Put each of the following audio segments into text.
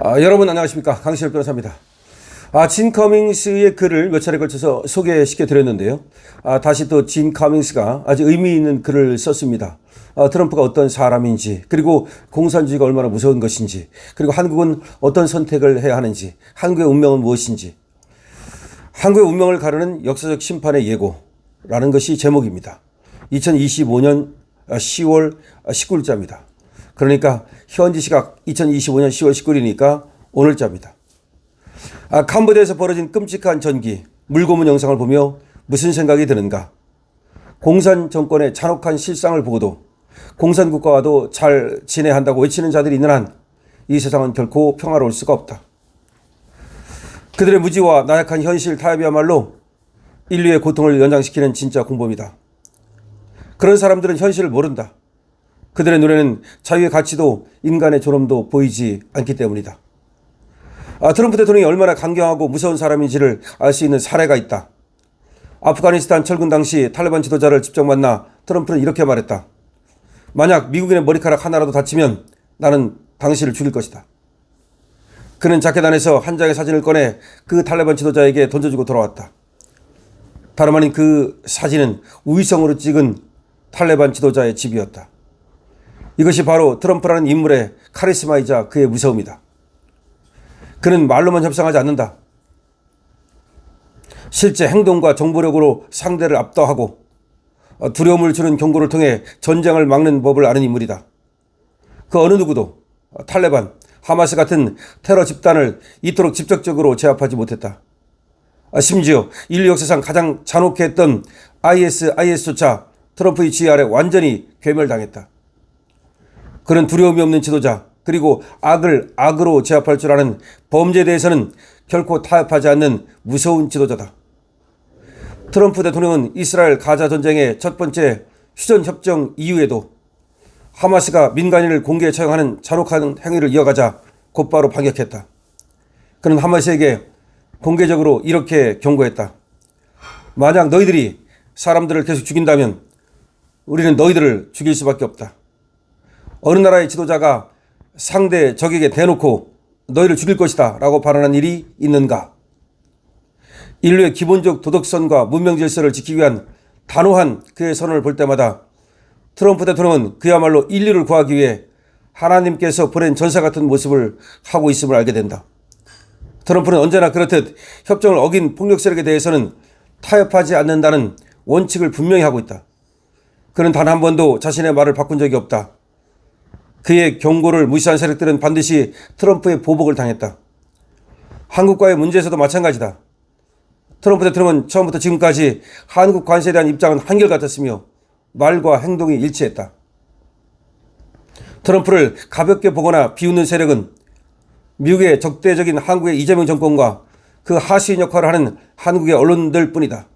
여러분 안녕하십니까, 강신엽 변호사입니다. 진 커밍스의 글을 몇 차례 걸쳐서 소개시켜 드렸는데요. 다시 또 진 커밍스가 아주 의미 있는 글을 썼습니다. 트럼프가 어떤 사람인지, 그리고 공산주의가 얼마나 무서운 것인지, 그리고 한국은 어떤 선택을 해야 하는지, 한국의 운명은 무엇인지, 한국의 운명을 가르는 역사적 심판의 예고라는 것이 제목입니다. 2025년 10월 19일자입니다. 그러니까 현지 시각 2025년 10월 19일이니까 오늘자입니다. 캄보디아에서 벌어진 끔찍한 전기, 물고문 영상을 보며 무슨 생각이 드는가? 공산 정권의 잔혹한 실상을 보고도 공산 국가와도 잘 지내야 한다고 외치는 자들이 있는 한 이 세상은 결코 평화로울 수가 없다. 그들의 무지와 나약한 현실 타협이야말로 인류의 고통을 연장시키는 진짜 공범이다. 그런 사람들은 현실을 모른다. 그들의 눈에는 자유의 가치도 인간의 존엄도 보이지 않기 때문이다. 트럼프 대통령이 얼마나 강경하고 무서운 사람인지를 알 수 있는 사례가 있다. 아프가니스탄 철군 당시 탈레반 지도자를 직접 만나 트럼프는 이렇게 말했다. 만약 미국인의 머리카락 하나라도 다치면 나는 당신을 죽일 것이다. 그는 자켓 안에서 한 장의 사진을 꺼내 그 탈레반 지도자에게 던져주고 돌아왔다. 다름 아닌 그 사진은 우의성으로 찍은 탈레반 지도자의 집이었다. 이것이 바로 트럼프라는 인물의 카리스마이자 그의 무서움이다. 그는 말로만 협상하지 않는다. 실제 행동과 정보력으로 상대를 압도하고 두려움을 주는 경고를 통해 전쟁을 막는 법을 아는 인물이다. 그 어느 누구도 탈레반, 하마스 같은 테러 집단을 이토록 직접적으로 제압하지 못했다. 심지어 인류 역사상 가장 잔혹해 했던 IS조차 트럼프의 지휘 아래 완전히 괴멸당했다. 그는 두려움이 없는 지도자, 그리고 악을 악으로 제압할 줄 아는 범죄에 대해서는 결코 타협하지 않는 무서운 지도자다. 트럼프 대통령은 이스라엘 가자 전쟁의 첫 번째 휴전협정 이후에도 하마스가 민간인을 공개 처형하는 잔혹한 행위를 이어가자 곧바로 반격했다. 그는 하마스에게 공개적으로 이렇게 경고했다. 만약 너희들이 사람들을 계속 죽인다면 우리는 너희들을 죽일 수밖에 없다. 어느 나라의 지도자가 상대 적에게 대놓고 너희를 죽일 것이다 라고 발언한 일이 있는가? 인류의 기본적 도덕선과 문명질서를 지키기 위한 단호한 그의 선언을 볼 때마다 트럼프 대통령은 그야말로 인류를 구하기 위해 하나님께서 보낸 전사 같은 모습을 하고 있음을 알게 된다. 트럼프는 언제나 그렇듯 협정을 어긴 폭력 세력에 대해서는 타협하지 않는다는 원칙을 분명히 하고 있다. 그는 단 한 번도 자신의 말을 바꾼 적이 없다. 그의 경고를 무시한 세력들은 반드시 트럼프의 보복을 당했다. 한국과의 문제에서도 마찬가지다. 트럼프 대통령은 처음부터 지금까지 한국 관세에 대한 입장은 한결같았으며 말과 행동이 일치했다. 트럼프를 가볍게 보거나 비웃는 세력은 미국의 적대적인 한국의 이재명 정권과 그 하수인 역할을 하는 한국의 언론들 뿐이다.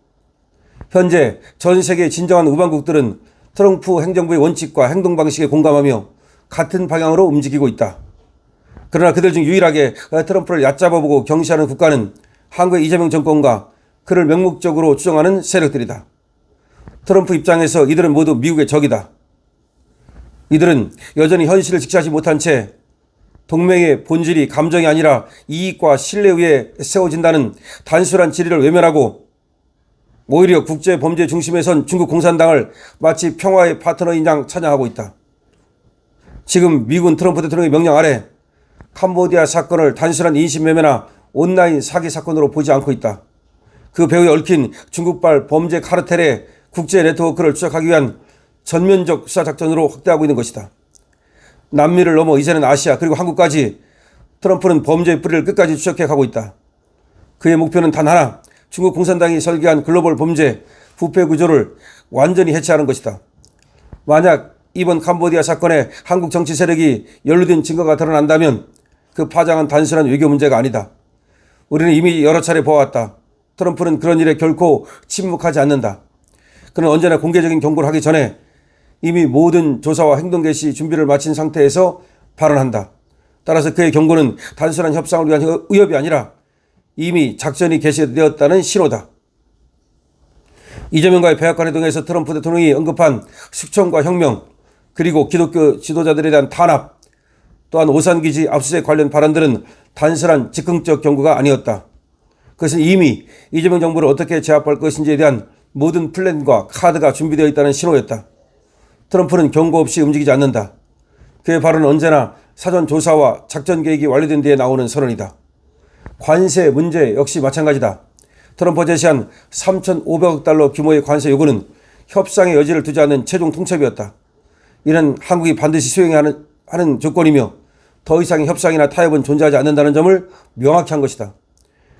현재 전 세계의 진정한 우방국들은 트럼프 행정부의 원칙과 행동 방식에 공감하며 같은 방향으로 움직이고 있다. 그러나 그들 중 유일하게 트럼프를 얕잡아보고 경시하는 국가는 한국의 이재명 정권과 그를 맹목적으로 추종하는 세력들이다. 트럼프 입장에서 이들은 모두 미국의 적이다. 이들은 여전히 현실을 직시하지 못한 채 동맹의 본질이 감정이 아니라 이익과 신뢰 위에 세워진다는 단순한 진리를 외면하고 오히려 국제범죄 중심에 선 중국 공산당을 마치 평화의 파트너인 양 찬양하고 있다. 지금 미국은 트럼프 대통령의 명령 아래 캄보디아 사건을 단순한 인신매매나 온라인 사기 사건으로 보지 않고 있다. 그 배후에 얽힌 중국발 범죄 카르텔의 국제 네트워크를 추적하기 위한 전면적 수사작전으로 확대하고 있는 것이다. 남미를 넘어 이제는 아시아 그리고 한국까지 트럼프는 범죄의 뿌리를 끝까지 추적해 가고 있다. 그의 목표는 단 하나, 중국 공산당이 설계한 글로벌 범죄 부패 구조를 완전히 해체하는 것이다. 만약 이번 캄보디아 사건에 한국 정치 세력이 연루된 증거가 드러난다면 그 파장은 단순한 외교 문제가 아니다. 우리는 이미 여러 차례 보아왔다. 트럼프는 그런 일에 결코 침묵하지 않는다. 그는 언제나 공개적인 경고를 하기 전에 이미 모든 조사와 행동 개시 준비를 마친 상태에서 발언한다. 따라서 그의 경고는 단순한 협상을 위한 의협이 아니라 이미 작전이 개시되었다는 신호다. 이재명과의 백악관 회동에서 트럼프 대통령이 언급한 숙청과 혁명, 그리고 기독교 지도자들에 대한 탄압, 또한 오산기지 압수수색 관련 발언들은 단순한 즉흥적 경고가 아니었다. 그것은 이미 이재명 정부를 어떻게 제압할 것인지에 대한 모든 플랜과 카드가 준비되어 있다는 신호였다. 트럼프는 경고 없이 움직이지 않는다. 그의 발언은 언제나 사전 조사와 작전 계획이 완료된 뒤에 나오는 선언이다. 관세 문제 역시 마찬가지다. 트럼프가 제시한 3,500억 달러 규모의 관세 요구는 협상의 여지를 두지 않는 최종 통첩이었다. 이는 한국이 반드시 수행해야 하는 조건이며 더 이상의 협상이나 타협은 존재하지 않는다는 점을 명확히 한 것이다.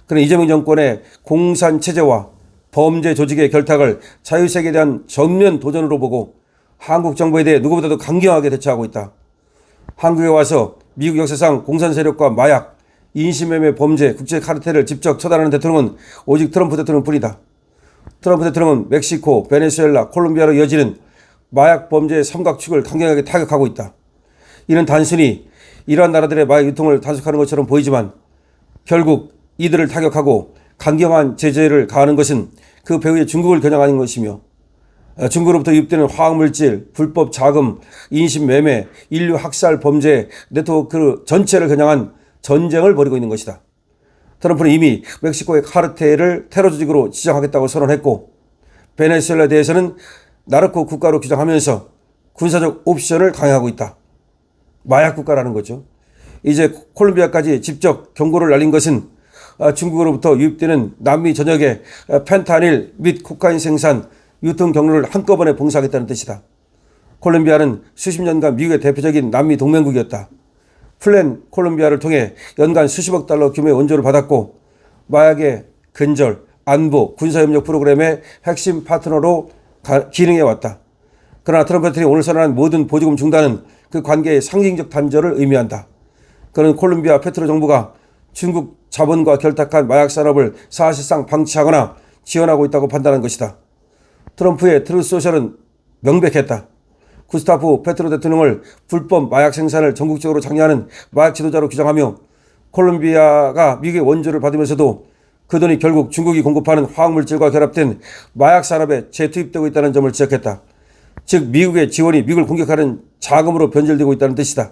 그는 이재명 정권의 공산체제와 범죄 조직의 결탁을 자유세계에 대한 전면 도전으로 보고 한국 정부에 대해 누구보다도 강경하게 대처하고 있다. 한국에 와서 미국 역사상 공산 세력과 마약, 인신매매 범죄, 국제 카르텔을 직접 처단하는 대통령은 오직 트럼프 대통령뿐이다. 트럼프 대통령은 멕시코, 베네수엘라, 콜롬비아로 이어지는 마약 범죄의 삼각축을 강경하게 타격하고 있다. 이는 단순히 이러한 나라들의 마약 유통을 단속하는 것처럼 보이지만 결국 이들을 타격하고 강경한 제재를 가하는 것은 그 배후에 중국을 겨냥하는 것이며 중국으로부터 유입되는 화학물질, 불법 자금, 인신매매, 인류 학살 범죄 네트워크 전체를 겨냥한 전쟁을 벌이고 있는 것이다. 트럼프는 이미 멕시코의 카르텔을 테러 조직으로 지정하겠다고 선언했고 베네수엘라에 대해서는 나르코 국가로 규정하면서 군사적 옵션을 강행하고 있다. 마약 국가라는 거죠. 이제 콜롬비아까지 직접 경고를 날린 것은 중국으로부터 유입되는 남미 전역의 펜타닐 및 코카인 생산, 유통 경로를 한꺼번에 봉쇄하겠다는 뜻이다. 콜롬비아는 수십 년간 미국의 대표적인 남미 동맹국이었다. 플랜 콜롬비아를 통해 연간 수십억 달러 규모의 원조를 받았고 마약의 근절, 안보, 군사협력 프로그램의 핵심 파트너로 기능해왔다. 그러나 트럼프 대통령이 오늘 선언한 모든 보조금 중단은 그 관계의 상징적 단절을 의미한다. 그는 콜롬비아 페트로 정부가 중국 자본과 결탁한 마약 산업을 사실상 방치하거나 지원하고 있다고 판단한 것이다. 트럼프의 트루스 소셜은 명백했다. 구스타프 페트로 대통령을 불법 마약 생산을 전국적으로 장려하는 마약 지도자로 규정하며 콜롬비아가 미국의 원조를 받으면서도 그 돈이 결국 중국이 공급하는 화학물질과 결합된 마약 산업에 재투입되고 있다는 점을 지적했다. 즉 미국의 지원이 미국을 공격하는 자금으로 변질되고 있다는 뜻이다.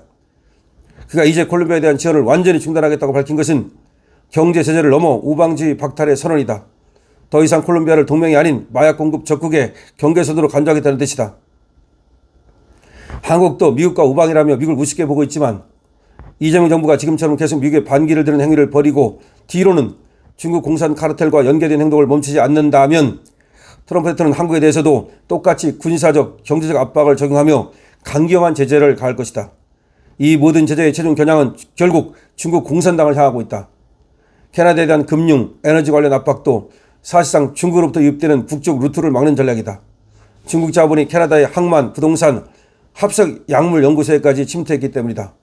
그가 이제 콜롬비아에 대한 지원을 완전히 중단하겠다고 밝힌 것은 경제 제재를 넘어 우방주의 박탈의 선언이다. 더 이상 콜롬비아를 동맹이 아닌 마약 공급 적국의 경계선으로 간주하겠다는 뜻이다. 한국도 미국과 우방이라며 미국을 우습게 보고 있지만 이재명 정부가 지금처럼 계속 미국의 반기를 드는 행위를 벌이고 뒤로는 중국 공산 카르텔과 연계된 행동을 멈추지 않는다면 트럼프 대통령은 한국에 대해서도 똑같이 군사적, 경제적 압박을 적용하며 강경한 제재를 가할 것이다. 이 모든 제재의 최종 겨냥은 결국 중국 공산당을 향하고 있다. 캐나다에 대한 금융, 에너지 관련 압박도 사실상 중국으로부터 유입되는 북쪽 루트를 막는 전략이다. 중국 자본이 캐나다의 항만, 부동산, 합석 약물 연구소에까지 침투했기 때문이다.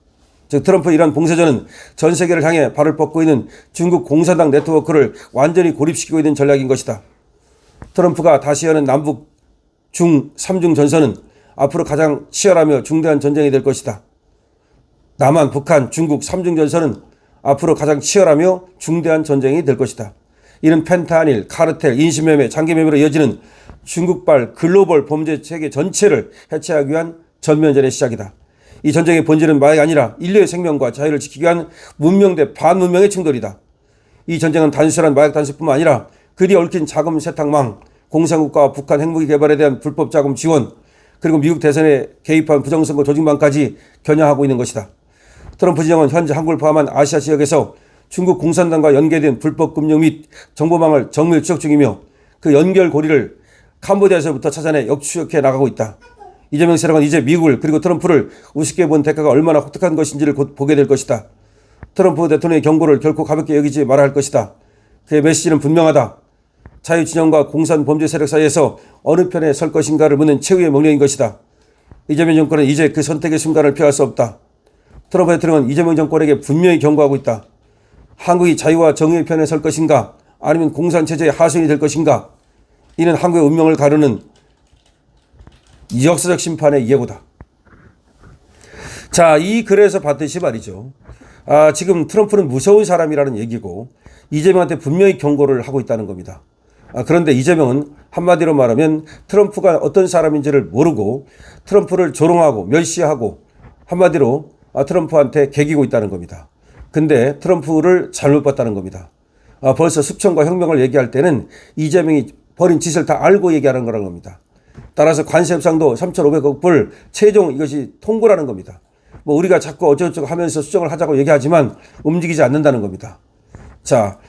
즉 트럼프 이러한 봉쇄전은 전 세계를 향해 발을 뻗고 있는 중국 공산당 네트워크를 완전히 고립시키고 있는 전략인 것이다. 트럼프가 다시 여는 남북 중 3중 전선은 앞으로 가장 치열하며 중대한 전쟁이 될 것이다. 남한, 북한, 중국 3중 전선은 앞으로 가장 치열하며 중대한 전쟁이 될 것이다. 이는 펜타닐, 카르텔, 인신매매, 장기매매로 이어지는 중국발 글로벌 범죄 체계 전체를 해체하기 위한 전면전의 시작이다. 이 전쟁의 본질은 마약이 아니라 인류의 생명과 자유를 지키기 위한 문명 대 반문명의 충돌이다. 이 전쟁은 단순한 마약 단속뿐만 아니라 그 뒤에 얽힌 자금 세탁망, 공산국가와 북한 핵무기 개발에 대한 불법 자금 지원, 그리고 미국 대선에 개입한 부정선거 조직망까지 겨냥하고 있는 것이다. 트럼프 진영은 현재 한국을 포함한 아시아 지역에서 중국 공산당과 연계된 불법 금융 및 정보망을 정밀 추적 중이며 그 연결고리를 캄보디아에서부터 찾아내 역추적해 나가고 있다. 이재명 세력은 이제 미국을 그리고 트럼프를 우습게 본 대가가 얼마나 혹독한 것인지를 곧 보게 될 것이다. 트럼프 대통령의 경고를 결코 가볍게 여기지 말아야 할 것이다. 그의 메시지는 분명하다. 자유진영과 공산 범죄 세력 사이에서 어느 편에 설 것인가를 묻는 최후의 명령인 것이다. 이재명 정권은 이제 그 선택의 순간을 피할 수 없다. 트럼프 대통령은 이재명 정권에게 분명히 경고하고 있다. 한국이 자유와 정의의 편에 설 것인가 아니면 공산체제의 하수인이 될 것인가, 이는 한국의 운명을 가르는 역사적 심판의 예고다. 자, 이 글에서 봤듯이 말이죠. 지금 트럼프는 무서운 사람이라는 얘기고 이재명한테 분명히 경고를 하고 있다는 겁니다. 그런데 이재명은 한마디로 말하면 트럼프가 어떤 사람인지를 모르고 트럼프를 조롱하고 멸시하고 한마디로 트럼프한테 개기고 있다는 겁니다. 근데 트럼프를 잘못 봤다는 겁니다. 벌써 숙청과 혁명을 얘기할 때는 이재명이 벌인 짓을 다 알고 얘기하는 거라는 겁니다. 따라서 관세 협상도 3,500억 불 최종 이것이 통보라는 겁니다. 뭐 우리가 자꾸 어쩌고저쩌고 하면서 수정을 하자고 얘기하지만 움직이지 않는다는 겁니다. 자,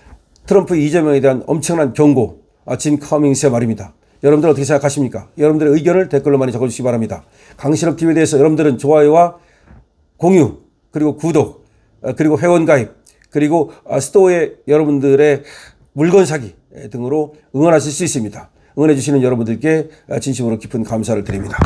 트럼프 이재명에 대한 엄청난 경고, 짐 커밍스의 말입니다. 여러분들 어떻게 생각하십니까? 여러분들의 의견을 댓글로 많이 적어주시기 바랍니다. 강신업TV에 대해서 여러분들은 좋아요와 공유, 그리고 구독, 그리고 회원가입, 그리고 스토어에 여러분들의 물건 사기 등으로 응원하실 수 있습니다. 응원해 주시는 여러분들께 진심으로 깊은 감사를 드립니다.